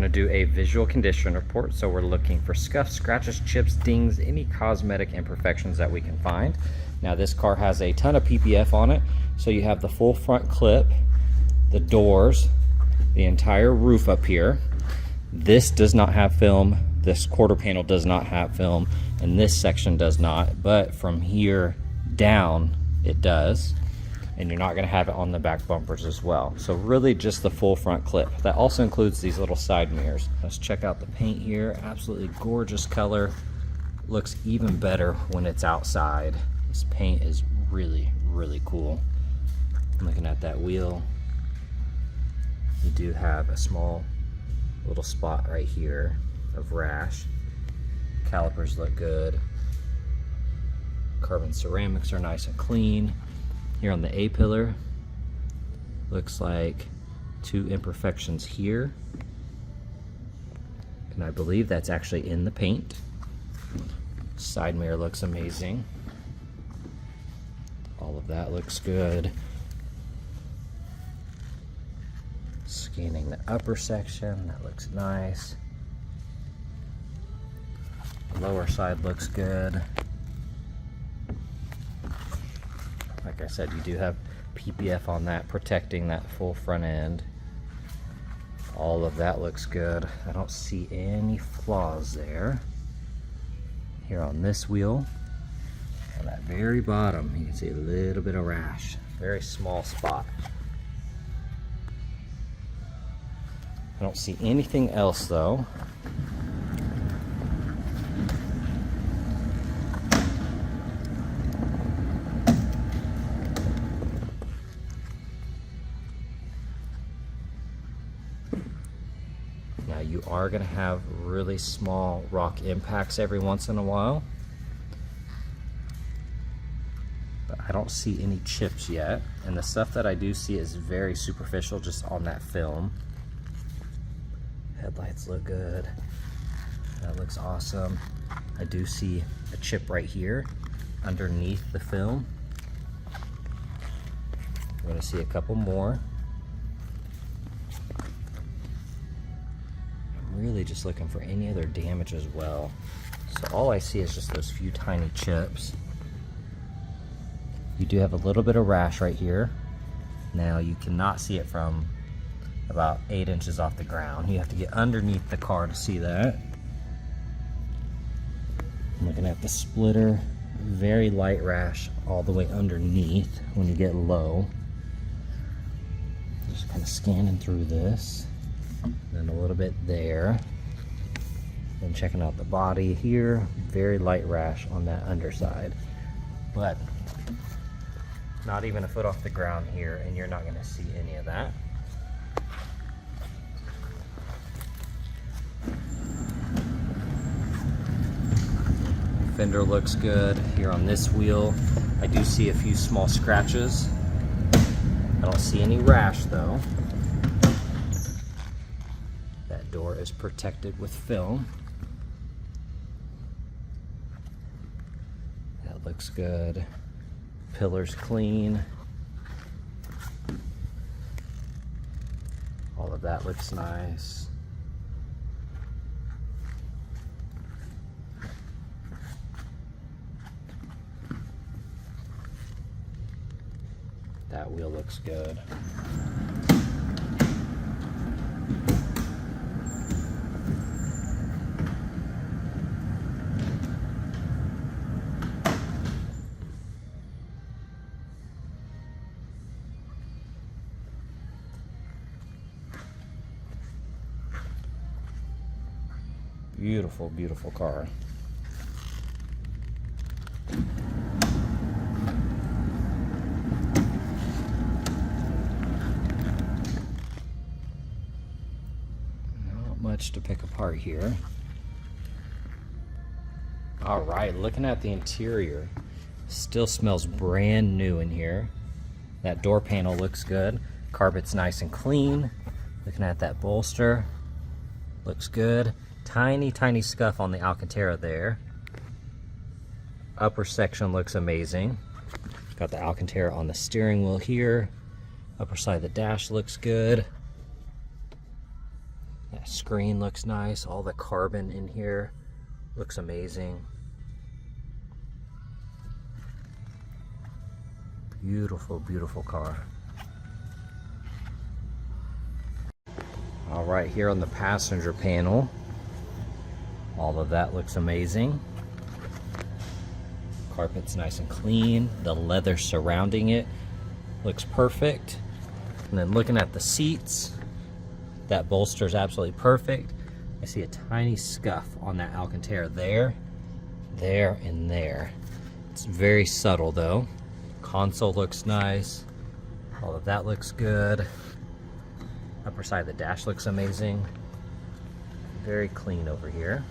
going to do a visual condition report. So we're looking for scuffs, scratches, chips, dings, any cosmetic imperfections that we can find. Now this car has a ton of PPF on it. So you have the full front clip, the doors, the entire roof up here. This does not have film. This quarter panel does not have film, and this section does not, but from here down it does. And you're not going to have it on the back bumpers as well. So really just the full front clip. That also includes these little side mirrors. Let's check out the paint here. Absolutely gorgeous color. Looks even better when it's outside. This paint is really, really cool. I'm looking at that wheel. You do have a small little spot right here of rash. Calipers look good. Carbon ceramics are nice and clean. Here on the A-pillar, looks like 2 imperfections here. And I believe that's actually in the paint. Side mirror looks amazing. All of that looks good. Scanning the upper section, that looks nice. The lower side looks good. Like I said, you do have PPF on that, protecting that full front end. All of that looks good. I don't see any flaws there. Here on this wheel, on that very bottom, you can see a little bit of rash. Very small spot. I don't see anything else though. Now you are going to have really small rock impacts every once in a while, but I don't see any chips yet, and the stuff that I do see is very superficial just on that film. Headlights look good. That looks awesome. I do see a chip right here underneath the film. I'm going to see a couple more. Really just looking for any other damage as well. So all I see is just those few tiny chips. You do have a little bit of rash right here. Now you cannot see it from about 8 inches off the ground. You have to get underneath the car to see that. I'm looking at the splitter. Very light rash all the way underneath when you get low. Just kind of scanning through this. And a little bit there. Then checking out the body here, very light rash on that underside, but not even a foot off the ground here, and you're not going to see any of that. Fender looks good. Here on this wheel, I do see a few small scratches. I don't see any rash though. Door is protected with film. That looks good. Pillar's clean. All of that looks nice. That wheel looks good. Beautiful, beautiful car. Not much to pick apart here. All right, looking at the interior, still smells brand new in here. That door panel looks good. Carpet's nice and clean. Looking at that bolster, looks good. Tiny scuff on the Alcantara there. Upper section looks amazing. Got the Alcantara on the steering wheel here. Upper side of the dash looks good. That That screen looks nice. All the carbon in here looks amazing. Beautiful, beautiful car. All right, here on the passenger panel, all of that looks amazing. Carpet's nice and clean. The leather surrounding it looks perfect. And then looking at the seats, that bolster is absolutely perfect. I see a tiny scuff on that Alcantara there, and there. It's very subtle though. Console looks nice. All of that looks good. Upper side of the dash looks amazing. Very clean over here.